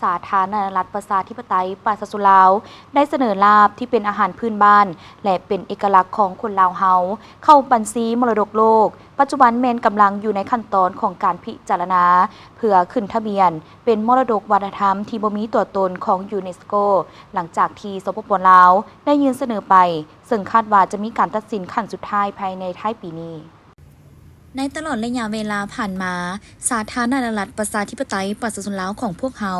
สาธารณรัฐประชาธิปไตยปราศสุลาวได้เสนอลาบที่เป็นอาหารพื้นบ้านและเป็นเอกลักษณ์ของคนลาวเฮาเข้าบัญชีมรดกโลกปัจจุบันแม่นกำลังอยู่ในขั้นตอนของการพิจารณาเพื่อขึ้นทะเบียนเป็นมรดกวัฒนธรรมที่บ่มีตัวตนของยูเนสโกหลังจากที่สปป.ลาวได้ยื่นเสนอไปซึ่งคาดว่าจะมีการตัดสินขั้นสุดท้ายภายในท้ายปีนี้ในตลอดระยะเวลาผ่านมาสาธารณรัฐประชาธิปไตยปราศสุลาวของพวกเฮา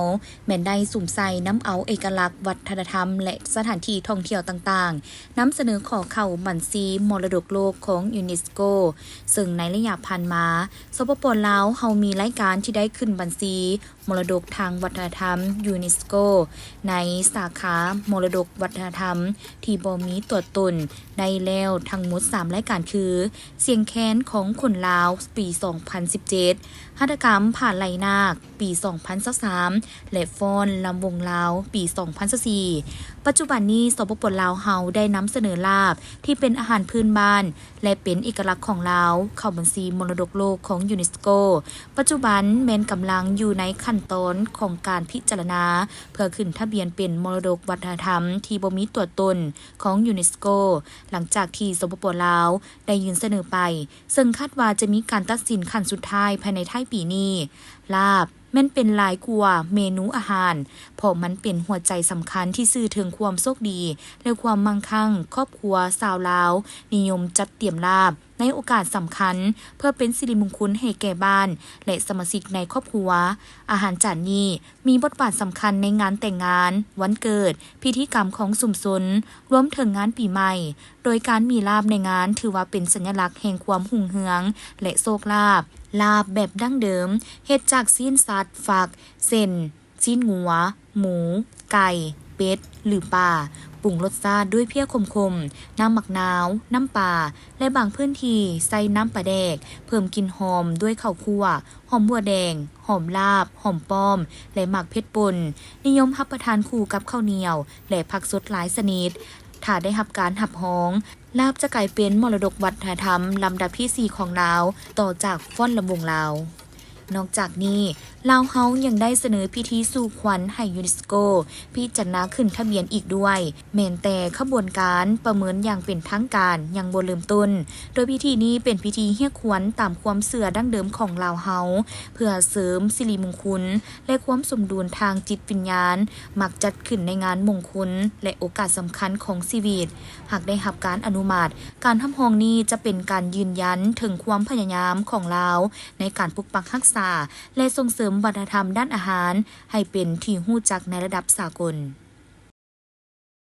แม่นได้สุ่มใส่น้ำเอาเอกลักษณ์วัฒนธรรมและสถานที่ท่องเที่ยวต่างๆนำเสนอขอเข้าบัญชีมรดกโลกของยูเนสโกซึ่งในระยะผ่านมาสปป.ลาวเฮามีรายการที่ได้ขึ้นบัญชีมรดกทางวัฒนธรรมยูเนสโกในสาขามรดกวัฒนธรรมที่บ่มีตัวตนได้แล้วทั้งหมด3รายการคือเสียงแค้นของคนลาวปี 2017 หัตถกรรมผ่านไหลนาคปี 2023 และฟ้อนลำวงลาวปี 2024 ปัจจุบันนี้สปป.ลาวเฮาได้นำเสนอลาบที่เป็นอาหารพื้นบ้านและเป็นเอกลักษณ์ของลาวเข้าบัญชีมรดกโลกของยูเนสโกปัจจุบันแม้นกำลังอยู่ในขั้นตอนของการพิจารณาเพื่อขึ้นทะเบียนเป็นมรดกวัฒนธรรมที่บ่มีตัวตนของยูเนสโกหลังจากที่สปป.ลาวได้ยื่นเสนอไปซึ่งคาดว่าจะมีการตัดสินขั้นสุดท้ายภายในท้ายปีนี้ลาบแม่นเป็นหลายกว่าเมนูอาหารเพราะมันเป็นหัวใจสำคัญที่สื่อถึงความโชคดีและความมั่งคั่งครอบครัวชาวลาวนิยมจัดเตรียมลาบในโอกาสสำคัญเพื่อเป็นสิริมงคลให้แก่บ้านและสมาชิกในครอบครัวอาหารจานนี้มีบทบาทสำคัญในงานแต่งงานวันเกิดพิธีกรรมของชุมชนรวมถึงงานปีใหม่โดยการมีลาบในงานถือว่าเป็นสัญลักษณ์แห่งความหุ่งเหืองและโชคลาภลาบแบบดั้งเดิมเฮ็ดจากซีนสัตว์ฝักเส้นซีนงัวหมูไก่เป็ดหรือปลาปรุงรสชาติด้วยเพี้ยคมๆน้ำมะนาวน้ำปลาและบางพื้นที่ใส่น้ำปลาแดกเพิ่มกลิ่นหอมด้วยข้าวคั่วหอมบัวแดงหอมลาบหอมป้อมและหมักเผ็ดป่นนิยมรับประทานคู่กับข้าวเหนียวและผักสดหลายชนิดถ้าได้รับการหับฮ้องลาบจะกลายเป็นมรดกวัฒนธรรมลำดับที่4ของลาวต่อจากฟ้อนลำวงลาวนอกจากนี้ลาวเฮายังได้เสนอพิธีสู่ขวัญให้ยูเนสโกพิจารณาขึ้นทะเบียนอีกด้วยแม้แต่ขบวนการประเมินอย่างเป็นทางการยังบ่เริ่มต้นโดยพิธีนี้เป็นพิธีเรียกขวัญตามความเชื่อดั้งเดิมของลาวเฮาเพื่อเสริมสิริมงคลและความสมดุลทางจิตวิญญาณมักจัดขึ้นในงานมงคลและโอกาสสำคัญของชีวิตหากได้รับการอนุมัติการทำห้องนี้จะเป็นการยืนยันถึงความพยายามของลาวในการปกปักรักษาและส่งเสริมวัฒนธรรมด้านอาหารให้เป็นที่รู้จักในระดับสากล